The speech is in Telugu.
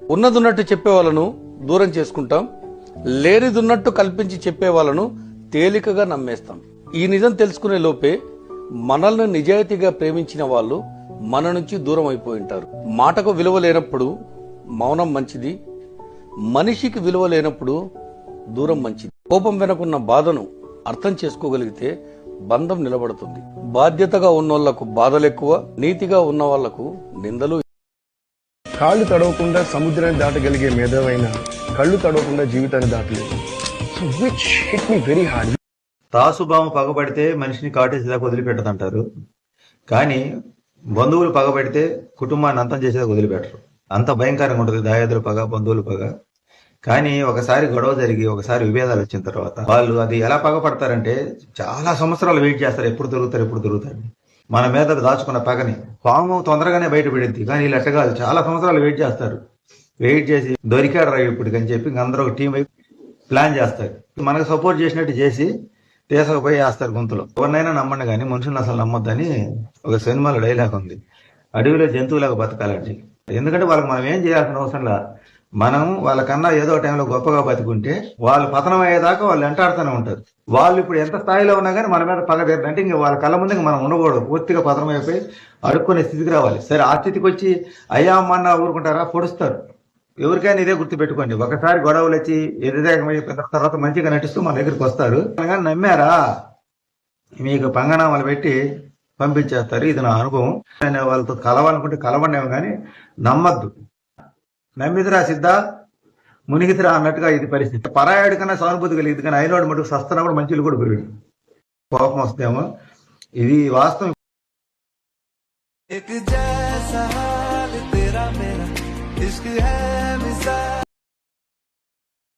ఉన్నదున్నట్టు చెప్పే వాళ్ళను దూరం చేసుకుంటాం, లేనిదున్నట్టు కల్పించి చెప్పే వాళ్ళను తేలికగా నమ్మేస్తాం. ఈ నిజం తెలుసుకునే లోపే మనల్ని నిజాయితీగా ప్రేమించిన వాళ్ళు మన నుంచి దూరం అయిపోయి ఉంటారు. మాటకు విలువ లేనప్పుడు మౌనం మంచిది, మనిషికి విలువ లేనప్పుడు దూరం మంచిది. కోపం వెనుకున్న బాధను అర్థం చేసుకోగలిగితే బంధం నిలబడుతుంది. బాధ్యతగా ఉన్నోళ్లకు బాధలు ఎక్కువ, నీతిగా ఉన్న వాళ్లకు నిందలు. కాళ్ళు తడవకుండా సముద్రాన్ని దాటగలిగే మేధవైన కళ్ళు తడవకుండా జీవితాన్ని దాటలేదు. So which hit me very hard. తాసుభావం పగబడితే మనిషిని కాటేసేదాకా వదిలిపెట్టదంటారు, కానీ బంధువులు పగబడితే కుటుంబాన్ని అంతం చేసేదాకా వదిలిపెట్టరు. అంత భయంకరంగా ఉంటుంది దాయాదుల పగ, బంధువుల పగ. కానీ ఒకసారి గొడవ జరిగి ఒకసారి విభేదాలు వచ్చిన తర్వాత వాళ్ళు అది ఎలా పగపడతారంటే చాలా సంవత్సరాలు వెయిట్ చేస్తారు, ఎప్పుడు దొరుకుతారు. మన మీద దాచుకున్న పగని పాము తొందరగానే బయటపడింది, కానీ వీళ్ళు ఎట్టగాదు, చాలా సంవత్సరాలు వెయిట్ చేస్తారు. వెయిట్ చేసి దొరికాడు రా ఇప్పటికని చెప్పి అందరూ ఒక టీం వైపు ప్లాన్ చేస్తారు. మనకు సపోర్ట్ చేసినట్టు చేసి తీసుకుపోయి వేస్తారు గుంతలో. ఎవరినైనా నమ్మండి కానీ మనుషులను అసలు నమ్మొద్దని ఒక సినిమాలో డైలాగ్ ఉంది. అడవిలో జంతువులాగా బతకాలండి. ఎందుకంటే వాళ్ళకి మనం ఏం చేయాల్సిన అవసరంలా, మనం వాళ్ళకన్నా ఏదో టైంలో గొప్పగా బతుకుంటే వాళ్ళు పతనం అయ్యేదాకా వాళ్ళు వెంటాడుతూనే ఉంటారు. వాళ్ళు ఇప్పుడు ఎంత స్థాయిలో ఉన్నా కానీ మన మీద పగ తీరంటే ఇంక వాళ్ళ కళ్ళ ముందు మనం ఉండకూడదు, పూర్తిగా పతనం అయిపోయి అడుక్కునే స్థితికి రావాలి. సరే ఆ స్థితికి వచ్చి అయ్యా అమ్మ అన్న ఊరుకుంటారా, పొడుస్తారు. ఎవరికైనా ఇదే గుర్తు పెట్టుకోండి, ఒకసారి గొడవలు వచ్చి ఎదురేకమైపోయిన తర్వాత మంచిగా నటిస్తూ మన దగ్గరికి వస్తారు. నమ్మారా మీకు పంగనామాలు పెట్టి పంపించేస్తారు. ఇది నా అనుభవం. నేను వాళ్ళతో కలవాలనుకుంటే కలవండేమో కానీ నమ్మద్దు. నమ్మిదిరా సిద్ధ మునిగిదిరా అన్నట్టుగా ఇది పరిస్థితి. పరాయాడి కన్నా సానుభూతి కలిగింది, కానీ అయినోడు మటుకు సస్తనప్పుడు మంచిలు కూడా పెరిగి కోపం వస్తేమో. ఇది వాస్తవం. एक जैसा हाल तेरा मेरा इश्क है मिसाल